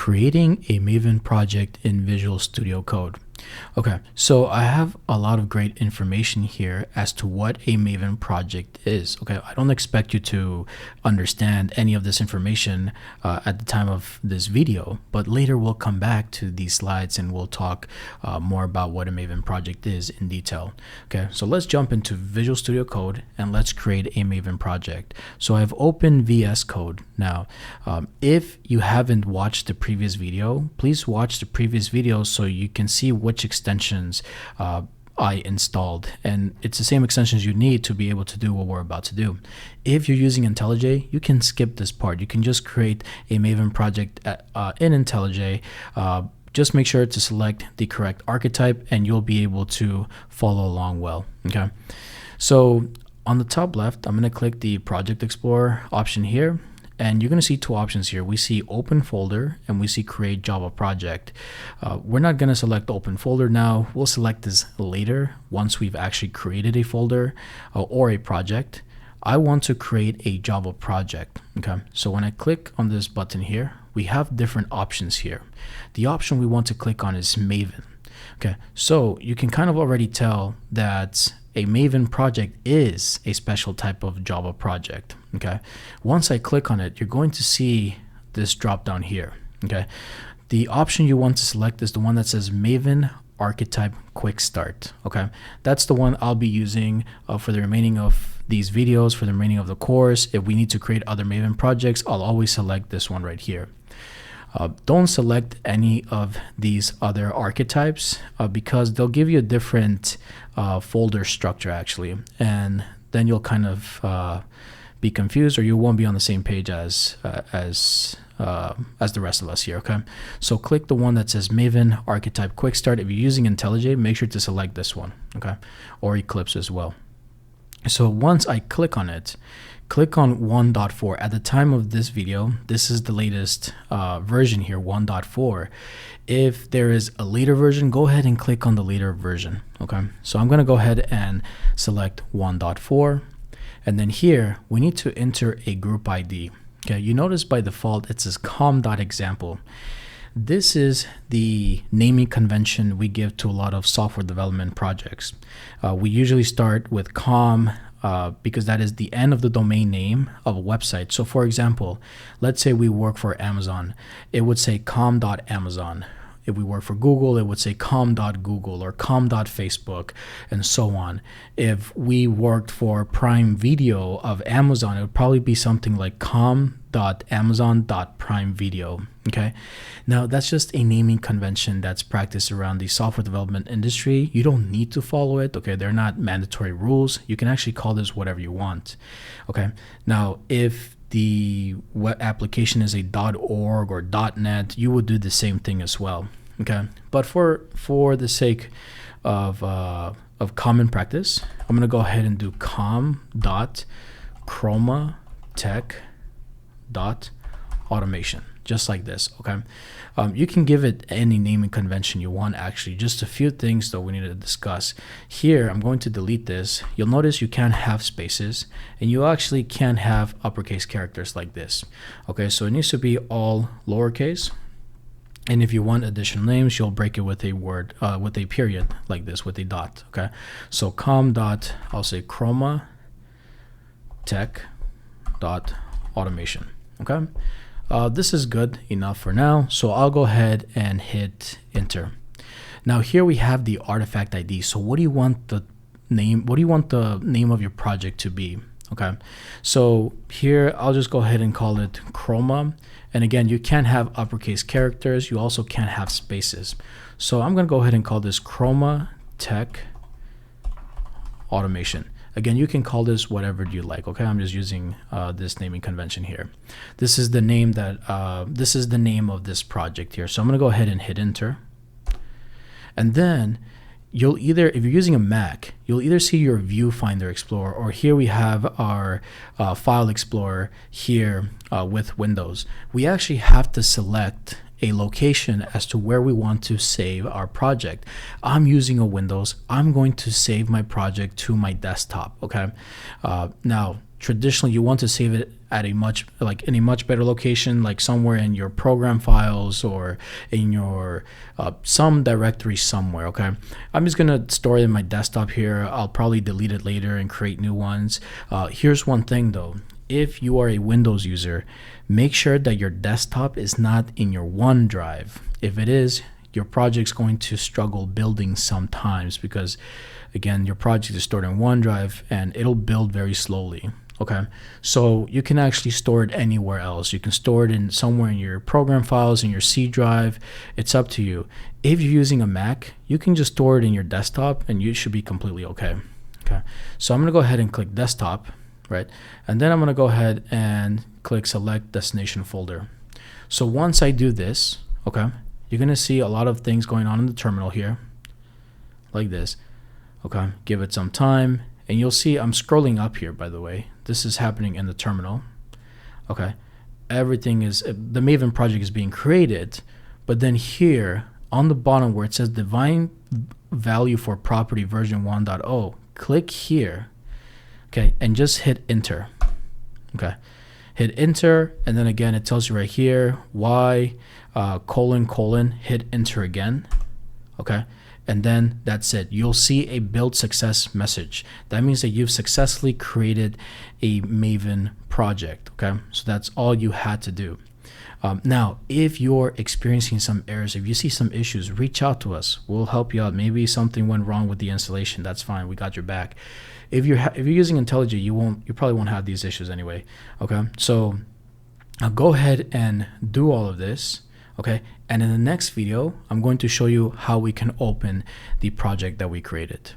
creating a Maven project in Visual Studio Code. Okay, so I have a lot of great information here as to what a Maven project is. Okay, I don't expect you to understand any of this information at the time of this video, but later we'll come back to these slides and we'll talk more about what a Maven project is in detail. Okay, so let's jump into Visual Studio Code and let's create a Maven project. So I've opened VS Code now. If you haven't watched the previous video, please watch the previous video so you can see which extensions I installed, and it's the same extensions you need to be able to do what we're about to do. If you're using IntelliJ, you can skip this part. You can just create a Maven project in IntelliJ. Just make sure to select the correct archetype and you'll be able to follow along well. Okay, so on the top left, I'm going to click the Project Explorer option here. And you're going to see two options here. We see open folder and we see create Java project. We're not going to select open folder now. We'll select this later once we've actually created a folder or a project. I want to create a Java project. Okay, so when I click on this button here, we have different options here. The option we want to click on is Maven. Okay, so you can kind of already tell that a Maven project is a special type of Java project. Okay, once I click on it, you're going to see this drop down here. Okay, the option you want to select is the one that says Maven Archetype Quick Start. Okay, that's the one I'll be using for the remaining of these videos, for the remaining of the course. If we need to create other Maven projects, I'll always select this one right here. Don't select any of these other archetypes because they'll give you a different folder structure actually, and then you'll kind of be confused, or you won't be on the same page as the rest of us here. Okay, so click the one that says Maven Archetype Quick Start. If you're using IntelliJ, make sure to select this one. Okay, or Eclipse as well. So once I click on it, click on 1.4. At the time of this video, this is the latest version here, 1.4. If there is a later version, go ahead and click on the later version. Okay, so I'm going to go ahead and select 1.4. And then here, we need to enter a group ID. Okay, you notice by default, it says com.example. This is the naming convention we give to a lot of software development projects. We usually start with com because that is the end of the domain name of a website. So for example, let's say we work for Amazon, it would say com.amazon. If we work for Google, it would say com.google or com.facebook and so on. If we worked for Prime Video of Amazon, it would probably be something like com.amazon.prime video. Okay, now that's just a naming convention that's practiced around the software development industry. You don't need to follow it. Okay, they're not mandatory rules. You can actually call this whatever you want. Okay, now if the web application is a .org or .net, you would do the same thing as well. Okay, but for the sake of common practice, I'm gonna go ahead and do com.chroma tech automation, just like this. Okay, you can give it any naming convention you want. Actually, just a few things though we need to discuss here. I'm going to delete this. You'll notice you can't have spaces, and you actually can't have uppercase characters like this. Okay, so it needs to be all lowercase, and if you want additional names, you'll break it with a word with a period like this, with a dot. Okay, so I'll say Chroma Tech automation. Okay, this is good enough for now, so I'll go ahead and hit enter. Now here we have the artifact ID. So what do you want the name? What do you want the name of your project to be? Okay, so here I'll just go ahead and call it Chroma. And again, you can't have uppercase characters. You also can't have spaces. So I'm going to go ahead and call this Chroma Tech Automation. Again, you can call this whatever you like. Okay, I'm just using this naming convention here. This is the name that this is the name of this project here. So I'm going to go ahead and hit enter. And then you'll either, if you're using a Mac, you'll either see your Viewfinder Explorer, or here we have our File Explorer here with Windows. We actually have to select a location as to where we want to save our project. I'm using a Windows. I'm going to save my project to my desktop. Okay. Now traditionally you want to save it at in a much better location, like somewhere in your program files or in your some directory somewhere. Okay, I'm just gonna store it in my desktop here. I'll probably delete it later and create new ones. Here's one thing though: if you are a Windows user, make sure that your desktop is not in your OneDrive. If it is, your project's going to struggle building sometimes, because again, your project is stored in OneDrive and it'll build very slowly. Okay, so you can actually store it anywhere else. You can store it in somewhere in your program files, in your C drive. It's up to you. If you're using a Mac, you can just store it in your desktop and you should be completely okay. Okay, so I'm gonna go ahead and click desktop, right? And then I'm gonna go ahead and click select destination folder. So once I do this, okay, you're gonna see a lot of things going on in the terminal here, like this. Okay, give it some time, and you'll see I'm scrolling up here, by the way. This is happening in the terminal. Okay, everything is, the Maven project is being created, but then here on the bottom where it says define value for property version 1.0, click here, okay, and just hit enter. Okay, hit enter, and then again it tells you right here y : hit enter again. Okay, and then that's it. You'll see a build success message. That means that you've successfully created a Maven project. Okay, so that's all you had to do. Now, if you're experiencing some errors, if you see some issues, reach out to us. We'll help you out. Maybe something went wrong with the installation. That's fine. We got your back. If you're using IntelliJ, you probably won't have these issues anyway. Okay, so I'll go ahead and do all of this. Okay, and in the next video, I'm going to show you how we can open the project that we created.